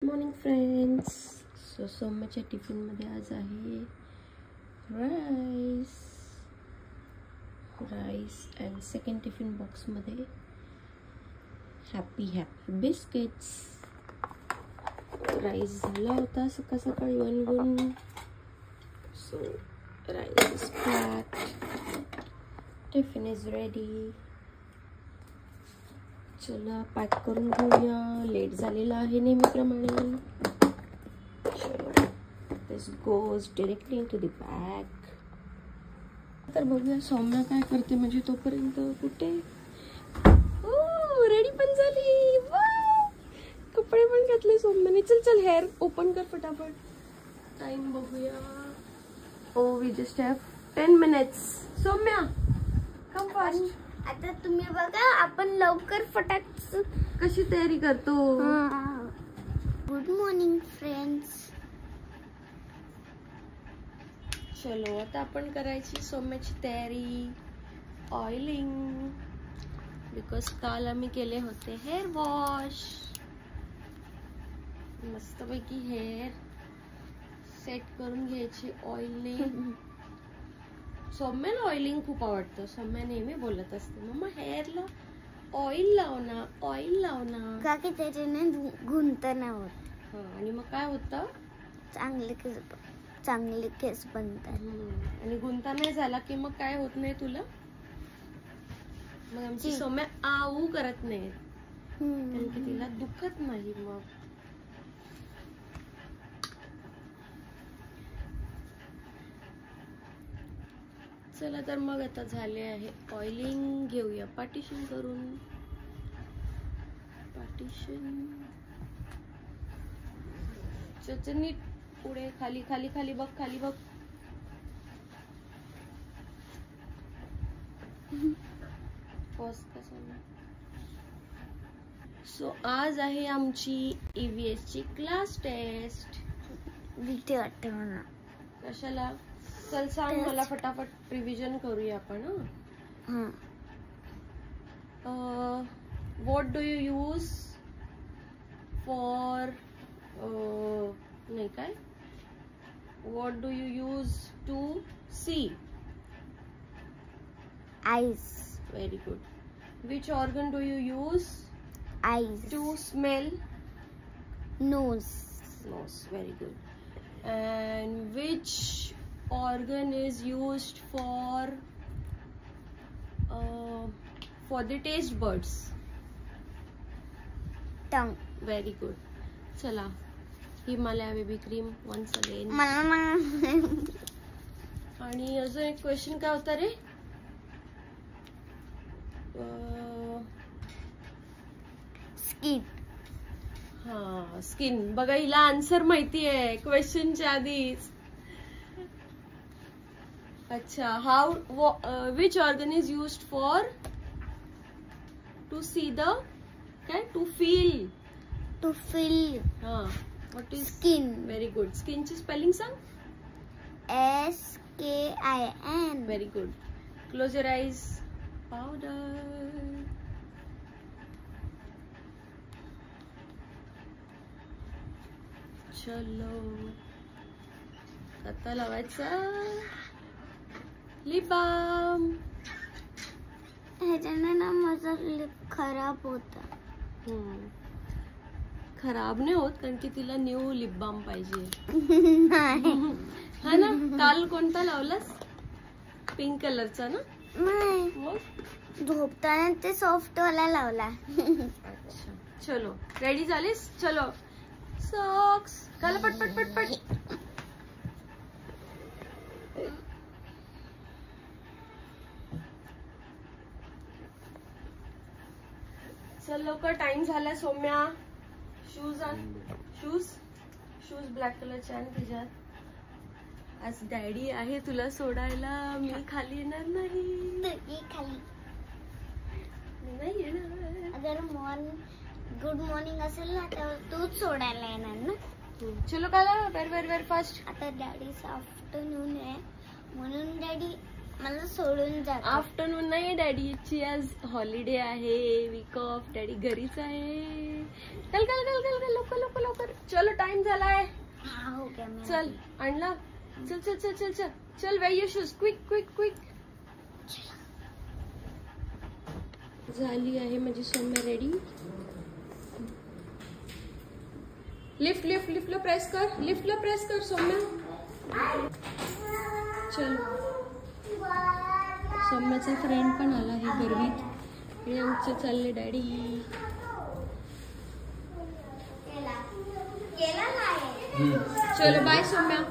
Morning friends. So सोमवारच्या टिफिनमध्ये आज आहे राईस अँड सेकंड टिफिन बॉक्समध्ये हॅपी बिस्किट्स. राईस झाला होता सकाळी बनवून. So rice is packed, tiffin is ready. चला पॅक करून घेऊया. लेट झालेला आहे नेहमीप्रमाणे. चलो, this goes directly into the bag. तर बघूया सौम्या काय करते. म्हणजे तोपर्यंत कुठे रेडी पण झाली. कपडे पण घातले सौम्याने. चल हेअर ओपन कर फटाफट. टाइम बघूया. We just have 10 minutes. Soumya come fast. आता तुम्ही बघा आपण लवकर फटाक कशी तयारी करतो. Good morning friends. चलो आता आपण करायची सौम्याची तयारी. ऑइलिंग, बिकॉज काल आम्ही केले होते हेअर वॉश. मस्तपैकी हेअर सेट करून घ्यायचे ऑइलने. सौम्याला ऑइलिंग खूप आवडतं. सौम्या नेहमी बोलत असते, मम्मा हेअरला ऑइल लाव ना. का की त्याच्याने गुंत नाही होत. आणि मग काय होतं, चांगले केस बनतात. आणि गुंता नाही झाला की मग काय होत नाही तुला. मग आमची सौम्या आऊ करत नाही, कारण की तिला दुखत नाही. मग चला तर मग आता झाले आहे ऑइलिंग. घेऊया पार्टिशन करून. नीट पुढे खाली बघ. सो आज आहे आमची EVS ची क्लास टेस्ट. भीती वाटते मला. कशाला. चल सांग मला फटाफट रिव्हिजन करूया आपण. What do you use for नाही काय what do you use to see. Eyes. Very good. Which organ do you use eyes to smell. Nose. Very good. And which organ is used for the taste buds. Tongue. Very good. चला Himalaya baby cream once again. आणि अजून एक question काय होता रे. Skin. Skin. बघा हिला answer माहिती आहे क्वेश्चनच्या आधीच. अच्छा. which organ is used for to see the to feel. What is skin. Very good. Skin ची spelling सांग. SKIN. Very good. Close your eyes. Powder. चलो आता लावायचा लिप बाम. ह्याच्याने ना माझा लिप खराब होता. खराब नाही होत, कारण की तिला न्यू लिप बाम पाहिजे. हा ना. काल कोणता लावलास. पिंक कलरचा ना. नाही, झोपताना ते सॉफ्ट वाला लावला. अच्छा. चलो रेडी झालीस. चलो सॉक्स घाल पट. चल लवकर, टाइम झाला. सौम्या शूज आण. शूज ब्लॅक कलरचे आण. तुझ्यात आज डॅडी आहे तुला सोडायला. मी खाली येणार नाही. अगर गुड मॉर्निंग असेल ना तर तूच सोडायला येणार ना. चलो काला वेर फास्ट. आता डॅडीच आफ्टरनून आहे म्हणून डॅडी मला सोडून जा. आफ्टरनून नाही, डॅडीची आज हॉलिडे आहे, वीक ऑफ. डॅडी घरीच आहे. चल चल चल चल चल, लवकर लवकर लवकर. चलो टाइम झालाय. हा हो काय चल आणला. चल चल चल चल चल चल, wear your shoes, quick quick quick. झाली आहे माझी सौम्या रेडी. लिफ्ट लिफ्ट लिफ्टला प्रेस कर, लिफ्टला प्रेस कर सौम्या. चल, सौम्याचा फ्रेंड पण आला आहे गर्वीत. आणि आमचे चालले डॅडी. चलो बाय सौम्या.